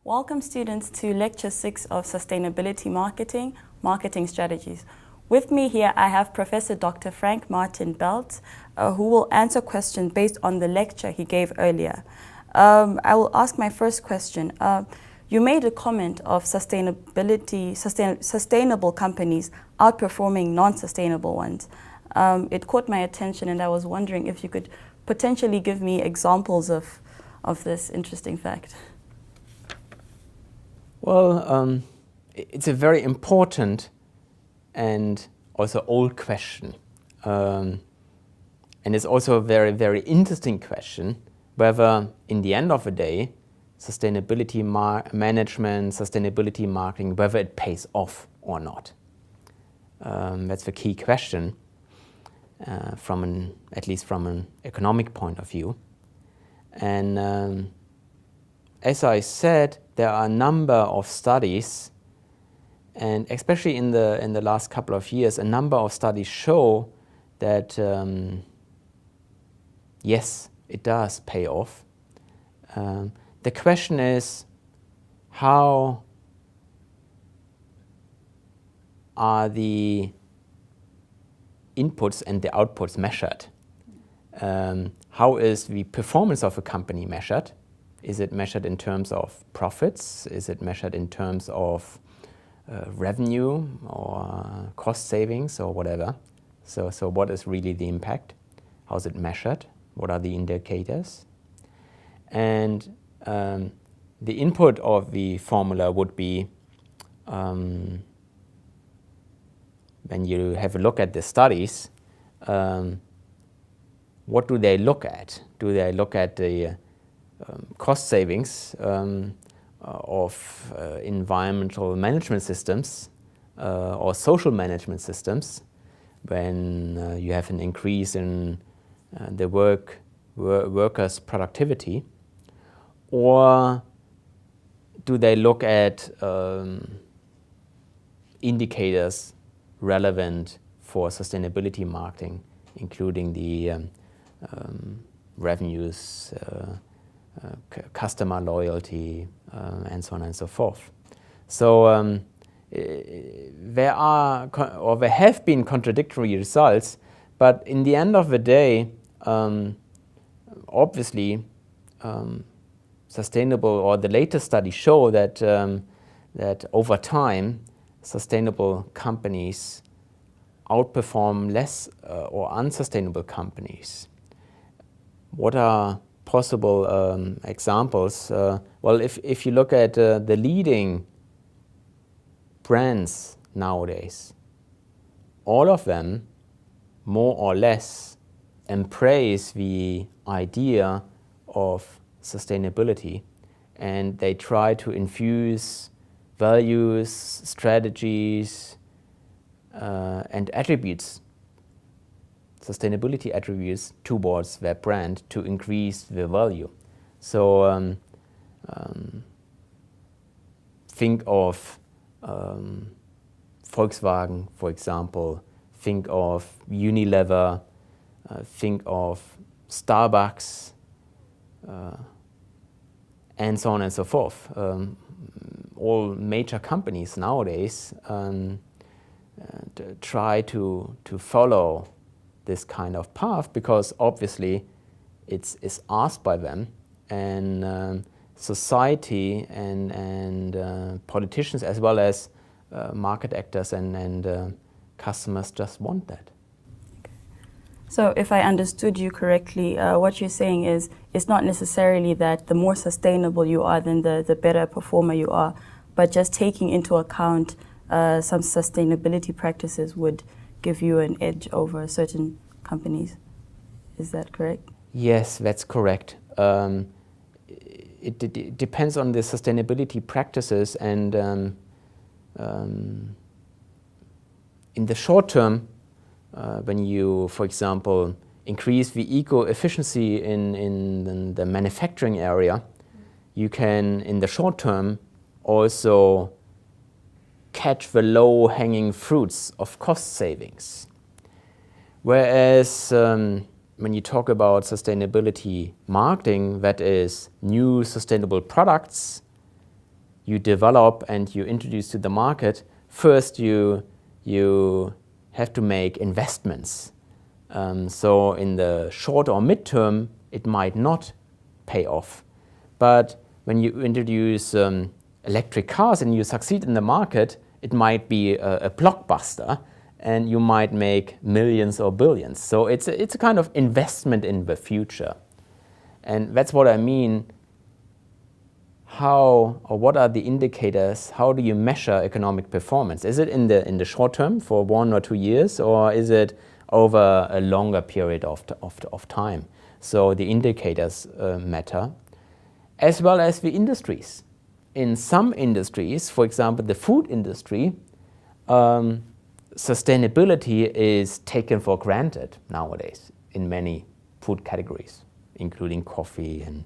Welcome students to Lecture 6 of Sustainability Marketing, Marketing Strategies. With me here I have Professor Dr. Frank Martin Belt, who will answer questions based on the lecture he gave earlier. I will ask my first question. You made a comment of sustainable companies outperforming non-sustainable ones. It caught my attention and I was wondering if you could potentially give me examples of this interesting fact. Well, it's a very important and also old question. And it's also a very, very interesting question whether, in the end of the day, sustainability management, sustainability marketing, whether it pays off or not. That's the key question, at least from an economic point of view. And as I said, there are a number of studies, and especially in the last couple of years, a number of studies show that yes, it does pay off. The question is, how are the inputs and the outputs measured? How is the performance of a company measured? Is it measured in terms of profits? Is it measured in terms of revenue or cost savings or whatever? So what is really the impact? How is it measured? What are the indicators? And the input of the formula would be, when you have a look at the studies, what do they look at? Do they look at the cost savings of environmental management systems or social management systems when you have an increase in the workers' productivity? Or do they look at indicators relevant for sustainability marketing, including the revenues, customer loyalty, and so on and so forth. So there have been contradictory results, but in the end of the day, obviously, sustainable, or the latest studies show that that over time, sustainable companies outperform less or unsustainable companies. What are possible examples? Well, if you look at the leading brands nowadays, all of them more or less embrace the idea of sustainability, and they try to infuse values, strategies, and attributes, sustainability attributes towards their brand to increase the value. So think of Volkswagen, for example, think of Unilever, think of Starbucks, and so on and so forth. All major companies nowadays try to follow this kind of path because obviously it's asked by them, and society and politicians as well as market actors and customers just want that. So if I understood you correctly, what you're saying is it's not necessarily that the more sustainable you are, then the better performer you are, but just taking into account some sustainability practices would give you an edge over certain companies. Is that correct? Yes, that's correct. It depends on the sustainability practices, and in the short term, when you, for example, increase the eco-efficiency in the manufacturing area, you can, in the short term, also catch the low-hanging fruits of cost savings. Whereas when you talk about sustainability marketing, that is new sustainable products, you develop and you introduce to the market, first you have to make investments. So in the short or midterm, it might not pay off. But when you introduce electric cars and you succeed in the market, it might be a blockbuster and you might make millions or billions. So it's a kind of investment in the future. And that's what I mean. How or what are the indicators? How do you measure economic performance? Is it in the short term for 1 or 2 years, or is it over a longer period of time? So the indicators matter, as well as the industries. In some industries, for example, the food industry, sustainability is taken for granted nowadays in many food categories, including coffee and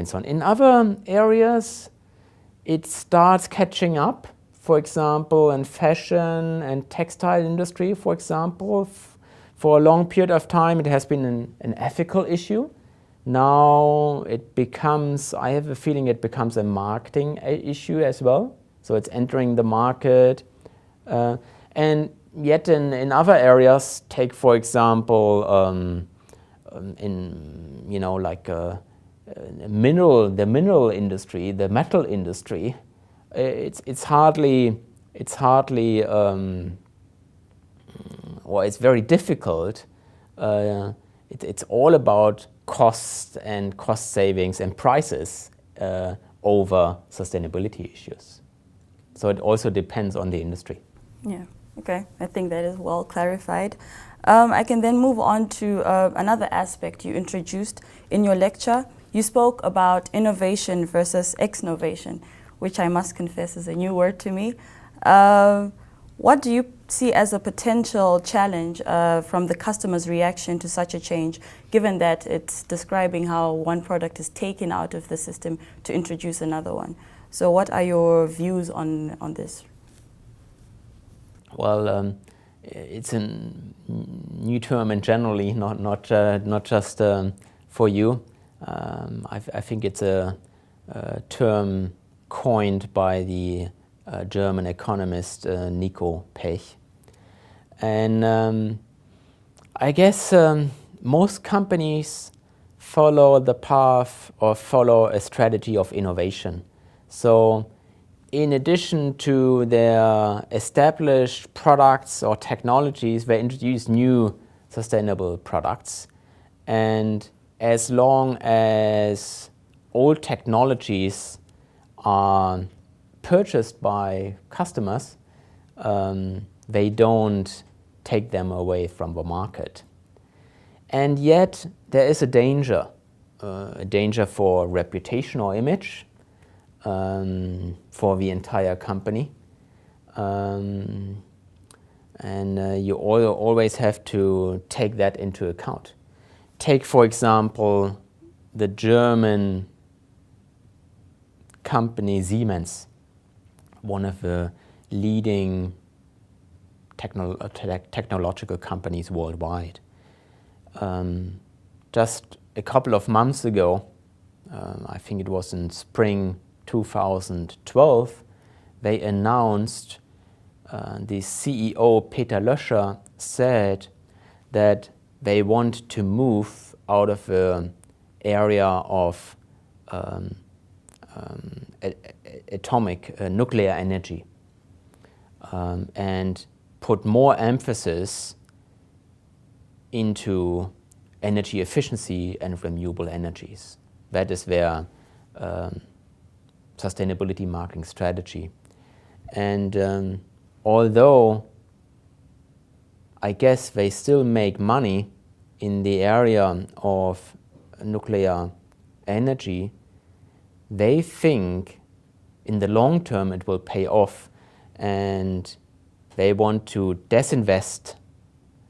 so on. In other areas, it starts catching up. For example, in fashion and textile industry, for example, for a long period of time, it has been an ethical issue. Now it becomes, I have a feeling it becomes a marketing issue as well. So it's entering the market. And yet in other areas, take for example, the mineral industry, the metal industry, it's very difficult. It's all about costs and cost savings and prices over sustainability issues. So it also depends on the industry. Yeah, okay. I think that is well clarified. I can then move on to another aspect you introduced in your lecture. You spoke about innovation versus exnovation, which I must confess is a new word to me. What do you see as a potential challenge from the customer's reaction to such a change, given that it's describing how one product is taken out of the system to introduce another one? So what are your views on this? Well, it's a new term and generally, not just for you. I think it's a term coined by the German economist Nico Pech. And I guess most companies follow the path or follow a strategy of innovation. So in addition to their established products or technologies, they introduce new sustainable products. And as long as old technologies are purchased by customers, they don't take them away from the market. And yet there is a danger for reputation or image for the entire company. And you always have to take that into account. Take, for example, the German company Siemens, one of the leading technological companies worldwide. Just a couple of months ago, I think it was in spring 2012, they announced, the CEO Peter Löscher said that they want to move out of the area of atomic nuclear energy and put more emphasis into energy efficiency and renewable energies. That is their sustainability marketing strategy. And although I guess they still make money in the area of nuclear energy, they think in the long term it will pay off, and they want to disinvest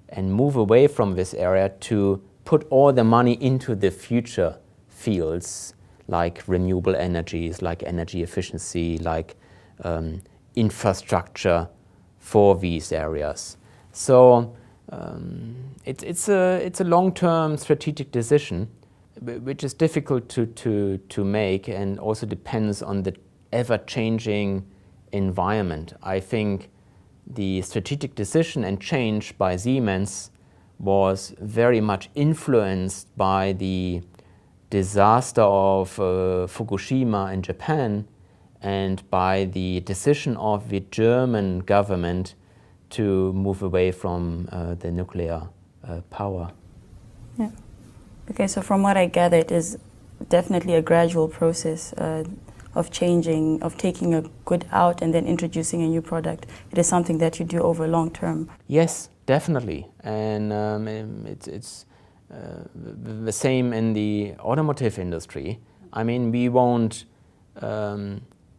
and move away from this area to put all the money into the future fields like renewable energies, like energy efficiency, like infrastructure for these areas. So it's a long-term strategic decision, which is difficult to make, and also depends on the ever-changing environment. I think the strategic decision and change by Siemens was very much influenced by the disaster of Fukushima in Japan and by the decision of the German government to move away from the nuclear power. Yeah. Okay, so from what I gather, it is definitely a gradual process of changing, of taking a good out and then introducing a new product. It is something that you do over long term. Yes, definitely. And it's the same in the automotive industry. I mean, we won't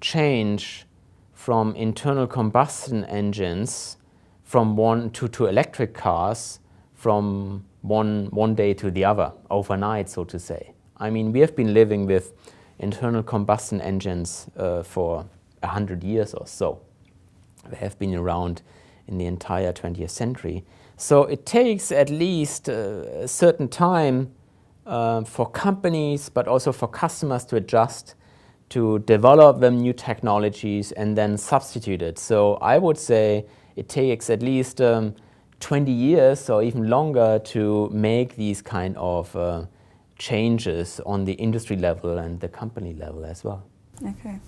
change from internal combustion engines from one to electric cars from one day to the other, overnight, so to say. I mean, we have been living with internal combustion engines for 100 years or so. They have been around in the entire 20th century. So it takes at least a certain time for companies, but also for customers to adjust, to develop them new technologies and then substitute it. So I would say it takes at least 20 years or even longer to make these kind of changes on the industry level and the company level as well. Okay.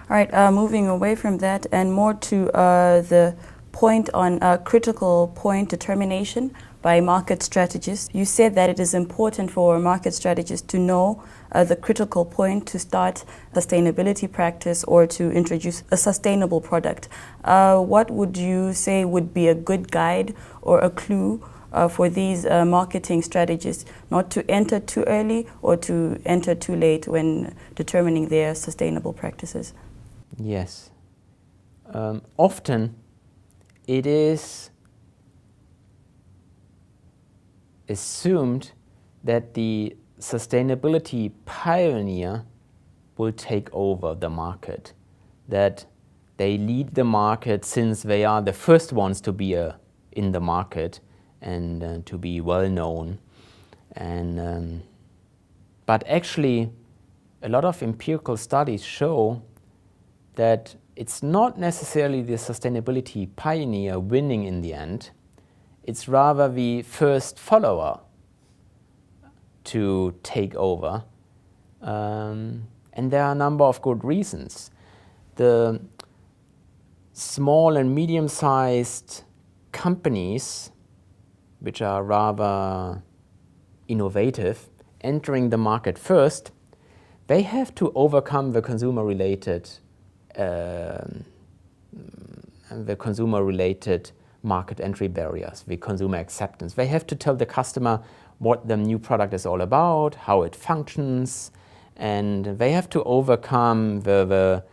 All right, moving away from that and more to the point on critical point determination by market strategists. You said that it is important for market strategists to know the critical point to start sustainability practice or to introduce a sustainable product. What would you say would be a good guide or a clue for these marketing strategists not to enter too early or to enter too late when determining their sustainable practices? Yes. Often it is assumed that the sustainability pioneer will take over the market, that they lead the market since they are the first ones to be in the market and to be well known. And but actually a lot of empirical studies show that it's not necessarily the sustainability pioneer winning in the end. It's rather the first follower to take over. And there are a number of good reasons. The small and medium-sized companies, which are rather innovative, entering the market first, they have to overcome the consumer-related market entry barriers, the consumer acceptance. They have to tell the customer what the new product is all about, how it functions, and they have to overcome the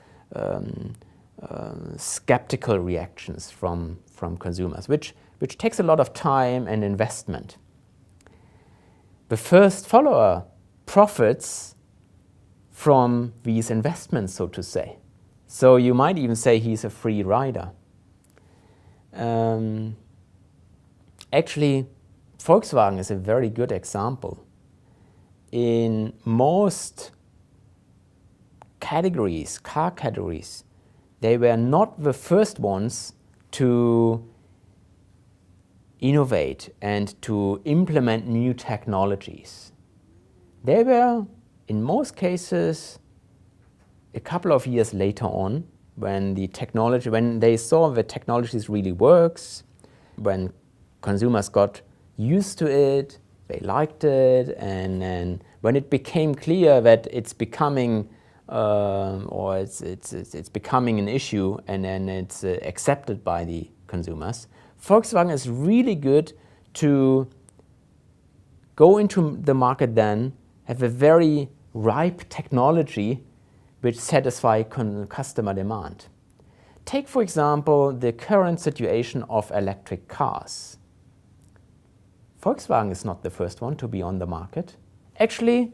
skeptical reactions from consumers, which takes a lot of time and investment. The first follower profits from these investments, so to say. So you might even say he's a free rider. Actually, Volkswagen is a very good example. In most categories, car categories, they were not the first ones to innovate and to implement new technologies. They were, in most cases, a couple of years later on, when they saw the technologies really works, when consumers got used to it, they liked it, and when it became clear that it's becoming it's becoming an issue, and then it's accepted by the consumers, Volkswagen is really good to go into the market then, have a very ripe technology which satisfy customer demand. Take, for example, the current situation of electric cars. Volkswagen is not the first one to be on the market. Actually,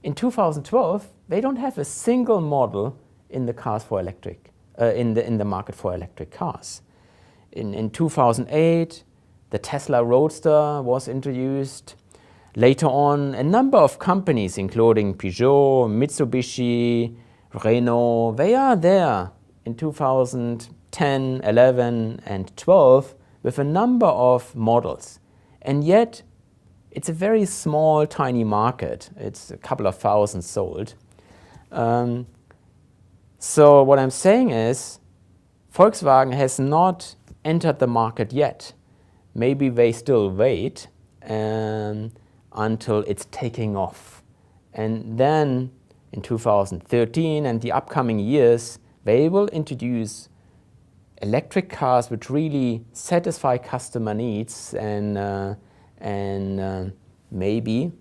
in 2012, they don't have a single model in the cars for electric, in the market for electric cars. In 2008, the Tesla Roadster was introduced. Later on, a number of companies, including Peugeot, Mitsubishi, Renault, they are there in 2010, 11 and 12 with a number of models. And yet it's a very small, tiny market. It's a couple of thousand sold. So what I'm saying is Volkswagen has not entered the market yet. Maybe they still wait until it's taking off. And then in 2013 and the upcoming years, they will introduce electric cars which really satisfy customer needs, and maybe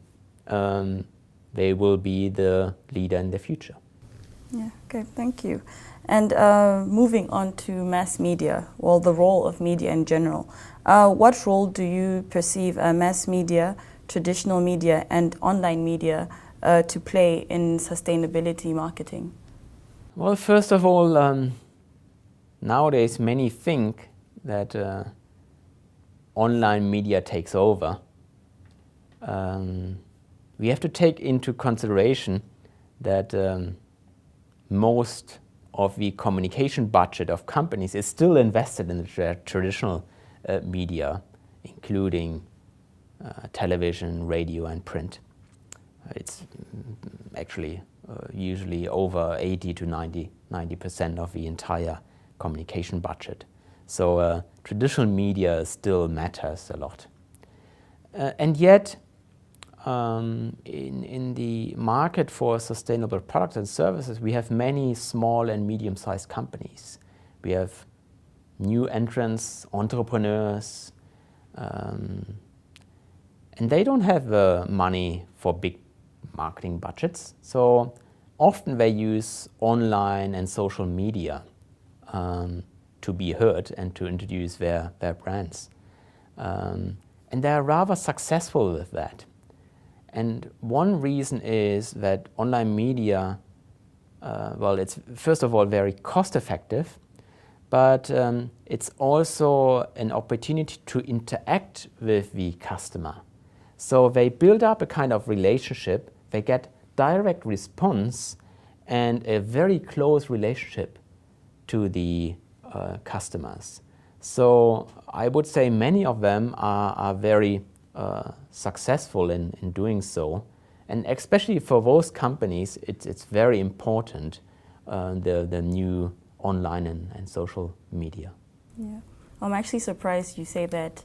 they will be the leader in the future. Yeah, okay, thank you. And moving on to mass media, well, the role of media in general. What role do you perceive mass media, traditional media, and online media to play in sustainability marketing? Well, first of all, nowadays many think that online media takes over. We have to take into consideration that most of the communication budget of companies is still invested in the traditional media, including television, radio, and print. It's actually usually over 80 to 90% of the entire communication budget. So traditional media still matters a lot. And yet, in the market for sustainable products and services, we have many small and medium-sized companies. We have new entrants, entrepreneurs, and they don't have money for big marketing budgets. So often they use online and social media to be heard and to introduce their brands. And they're rather successful with that. And one reason is that online media, well, it's first of all very cost effective, but it's also an opportunity to interact with the customer. So they build up a kind of relationship, they get direct response and a very close relationship to the customers. So I would say many of them are very successful in doing so. And especially for those companies, it's very important, the new online and social media. Yeah, I'm actually surprised you say that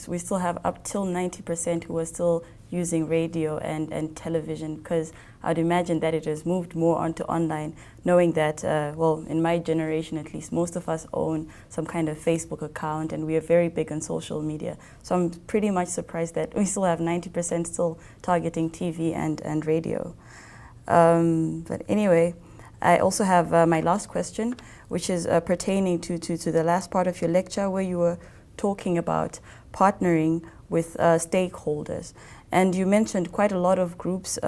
we still have up till 90% who are still using radio and television, because I'd imagine that it has moved more onto online, knowing that, well, in my generation at least, most of us own some kind of Facebook account and we are very big on social media. So I'm pretty much surprised that we still have 90% still targeting TV and radio. But anyway, I also have my last question, which is pertaining to the last part of your lecture where you were talking about partnering with stakeholders. And you mentioned quite a lot of groups,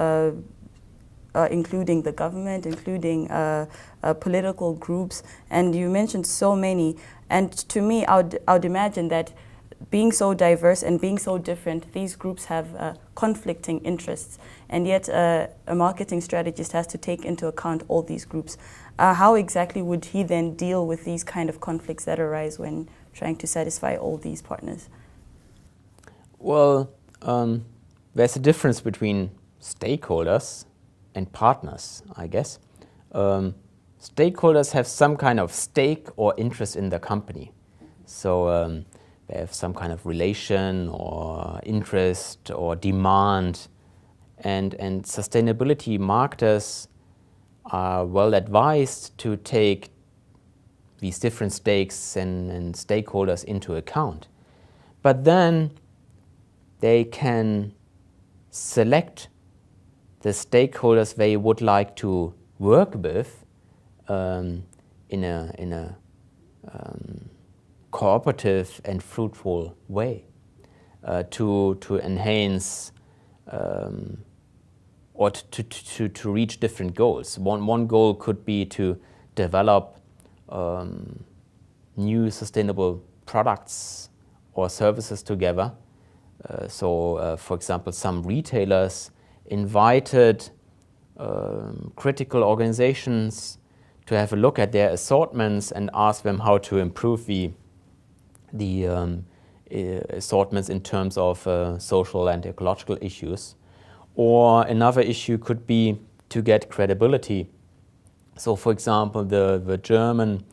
including the government, including political groups, and you mentioned so many. And to me, I would imagine that being so diverse and being so different, these groups have conflicting interests, and yet a marketing strategist has to take into account all these groups. How exactly would he then deal with these kind of conflicts that arise when trying to satisfy all these partners? Well, there's a difference between stakeholders and partners, I guess. Stakeholders have some kind of stake or interest in the company. So they have some kind of relation or interest or demand. And sustainability marketers are well advised to take these different stakes and stakeholders into account. But then they can select the stakeholders they would like to work with in a cooperative and fruitful way to enhance or to reach different goals. One goal could be to develop new sustainable products or services together. So, for example, some retailers invited critical organizations to have a look at their assortments and ask them how to improve the assortments in terms of social and ecological issues. Or another issue could be to get credibility. So, for example, the German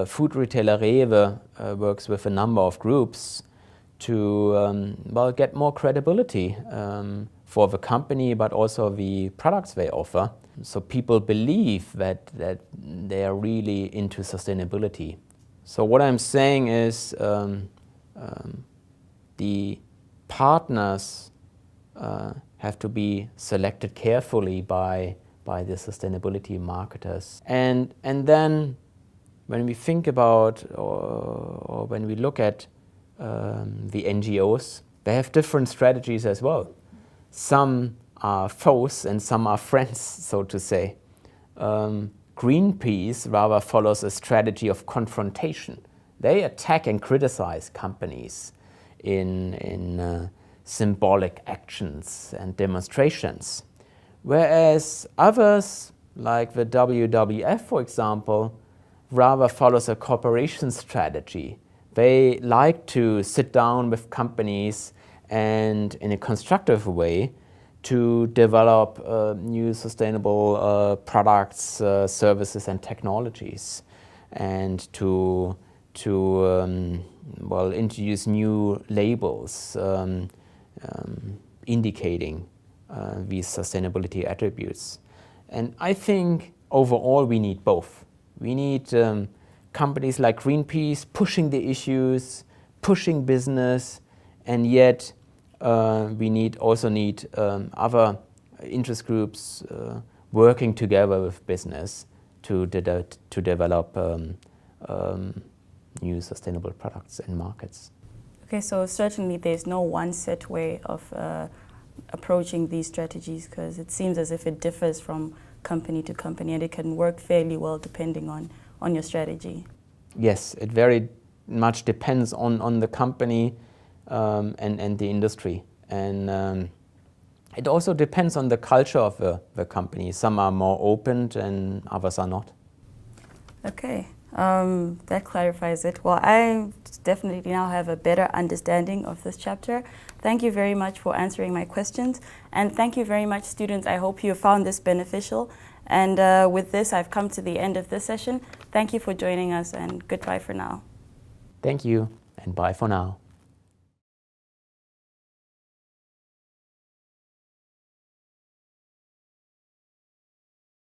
food retailer Rewe works with a number of groups to get more credibility for the company, but also the products they offer. So people believe that they are really into sustainability. So what I'm saying is the partners have to be selected carefully by the sustainability marketers. And then when we think about or when we look at the NGOs, they have different strategies as well. Some are foes and some are friends, so to say. Greenpeace rather follows a strategy of confrontation. They attack and criticize companies in symbolic actions and demonstrations. Whereas others, like the WWF, for example, rather follows a cooperation strategy. They like to sit down with companies and in a constructive way to develop new sustainable products, services and technologies, and to introduce new labels indicating these sustainability attributes. And I think overall we need both. We need companies like Greenpeace pushing the issues, pushing business, and yet we also need other interest groups working together with business to develop new sustainable products and markets. Okay, so certainly there's no one set way of approaching these strategies, because it seems as if it differs from company to company and it can work fairly well depending on your strategy. Yes, it very much depends on the company and the industry. And it also depends on the culture of the company. Some are more open and others are not. Okay, that clarifies it. Well, I definitely now have a better understanding of this chapter. Thank you very much for answering my questions. And thank you very much, students. I hope you found this beneficial. And with this, I've come to the end of this session. Thank you for joining us, and goodbye for now. Thank you, and bye for now.